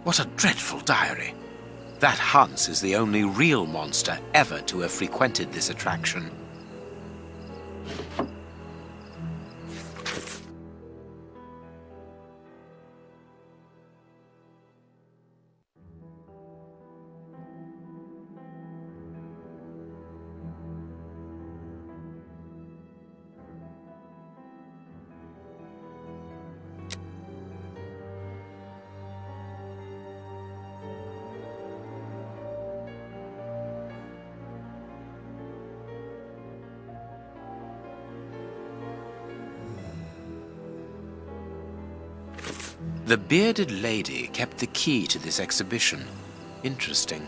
What a dreadful diary. That Hans is the only real monster ever to have frequented this attraction. The bearded lady kept the key to this exhibition. Interesting.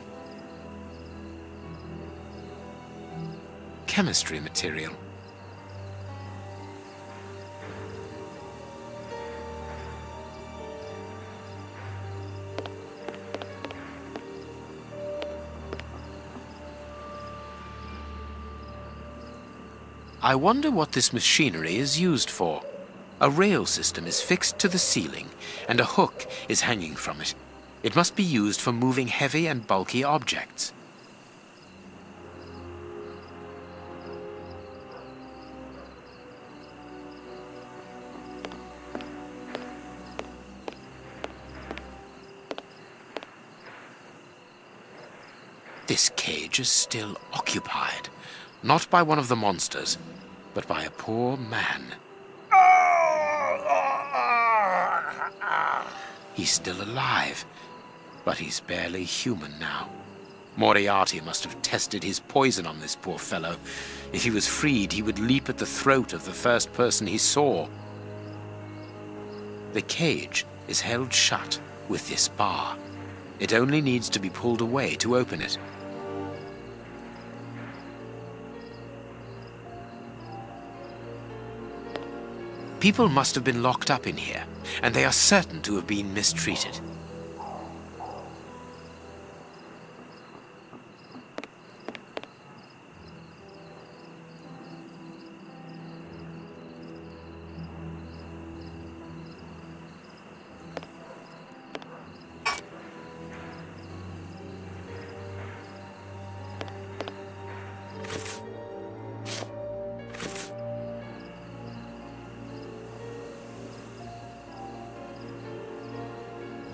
Chemistry material. I wonder what this machinery is used for. A rail system is fixed to the ceiling, and a hook is hanging from it. It must be used for moving heavy and bulky objects. This cage is still occupied, not by one of the monsters, but by a poor man. He's still alive, but he's barely human now. Moriarty must have tested his poison on this poor fellow. If he was freed, he would leap at the throat of the first person he saw. The cage is held shut with this bar. It only needs to be pulled away to open it. People must have been locked up in here, and they are certain to have been mistreated.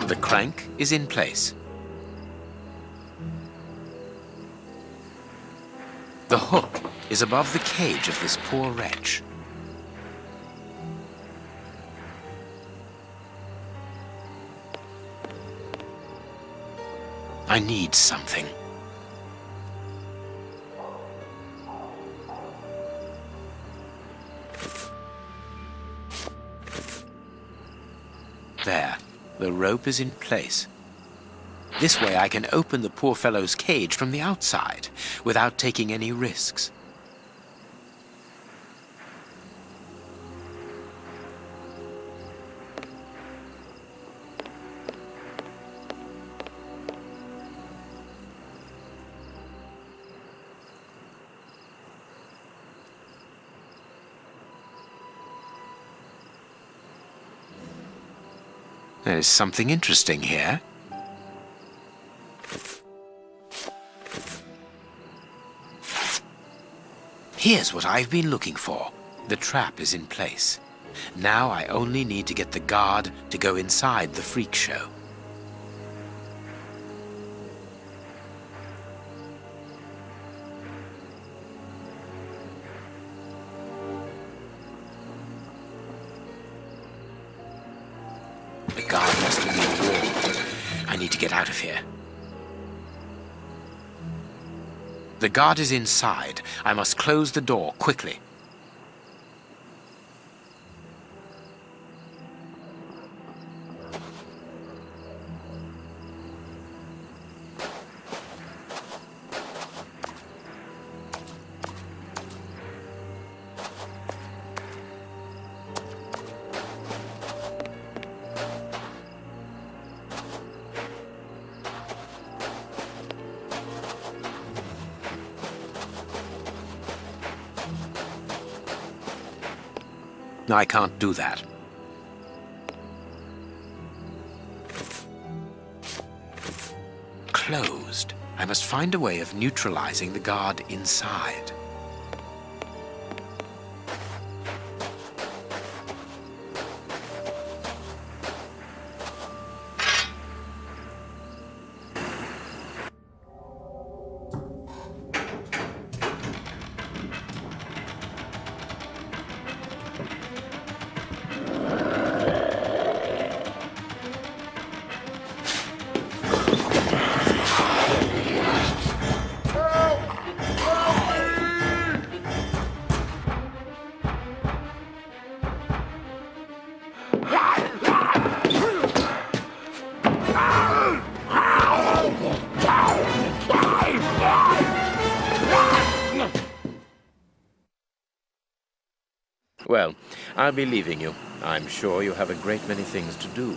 The crank is in place. The hook is above the cage of this poor wretch. I need something. There. The rope is in place. This way I can open the poor fellow's cage from the outside without taking any risks. There's something interesting here. Here's what I've been looking for. The trap is in place. Now I only need to get the guard to go inside the freak show. The guard must have been warned. I need to get out of here. The guard is inside. I must close the door quickly. I can't do that. closed. I must find a way of neutralizing the guard inside. Well, I'll be leaving you. I'm sure you have a great many things to do.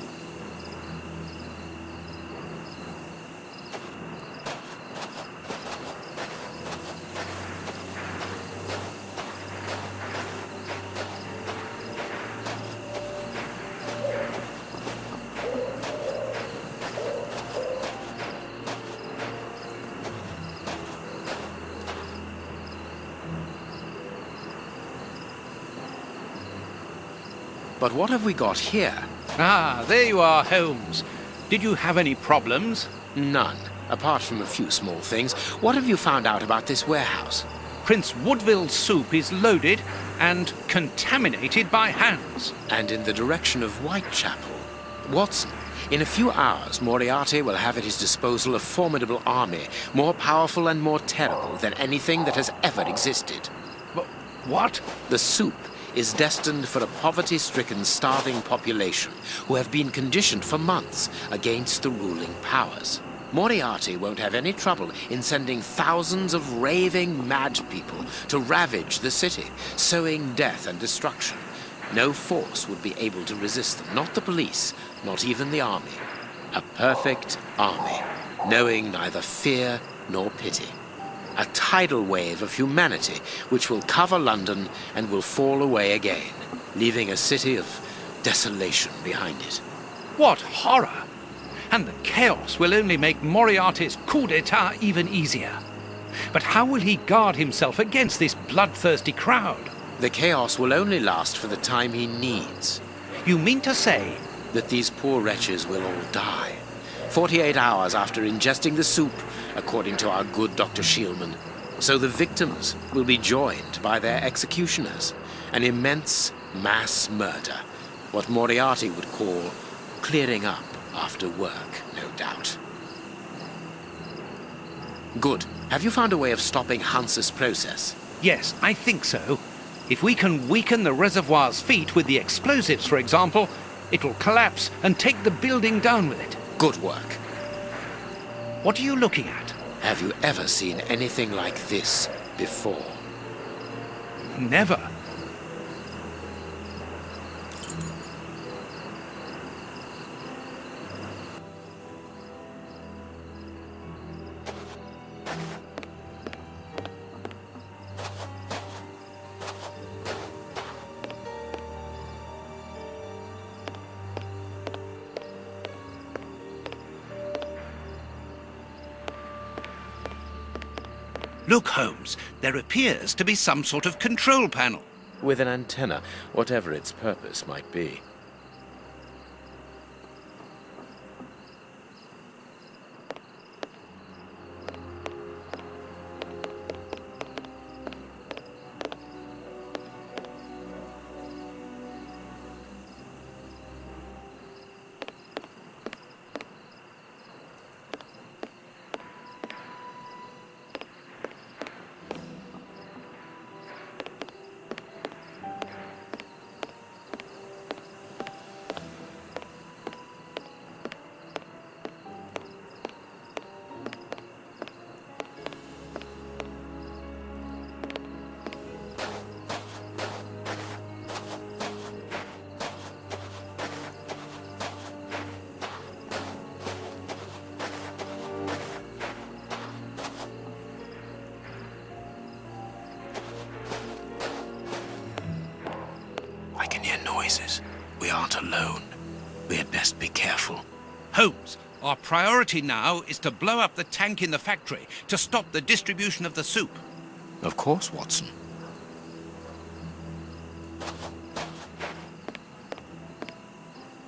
But what have we got here? Ah, there you are, Holmes. Did you have any problems? None, apart from a few small things. What have you found out about this warehouse? Prince Woodville's soup is loaded and contaminated by hands. And in the direction of Whitechapel. Watson, in a few hours, Moriarty will have at his disposal a formidable army, more powerful and more terrible than anything that has ever existed. What? The soup is destined for a poverty-stricken, starving population who have been conditioned for months against the ruling powers. Moriarty won't have any trouble in sending thousands of raving mad people to ravage the city, sowing death and destruction. No force would be able to resist them, not the police, not even the army. A perfect army, knowing neither fear nor pity. A tidal wave of humanity which will cover London and will fall away again, leaving a city of desolation behind it. What horror! And the chaos will only make Moriarty's coup d'etat even easier. But how will he guard himself against this bloodthirsty crowd? The chaos will only last for the time he needs. You mean to say? That these poor wretches will all die. 48 hours after ingesting the soup, according to our good Dr. Shielman. So the victims will be joined by their executioners. An immense mass murder. What Moriarty would call clearing up after work, no doubt. Good. Have you found a way of stopping Hans's process? Yes, I think so. If we can weaken the reservoir's feet with the explosives, for example, it will collapse and take the building down with it. Good work. What are you looking at? Have you ever seen anything like this before? Never. Look, Holmes, there appears to be some sort of control panel. With an antenna, whatever its purpose might be. We aren't alone. We had best be careful. Holmes, Our priority now is to blow up the tank in the factory to stop the distribution of the soup. Of course, Watson.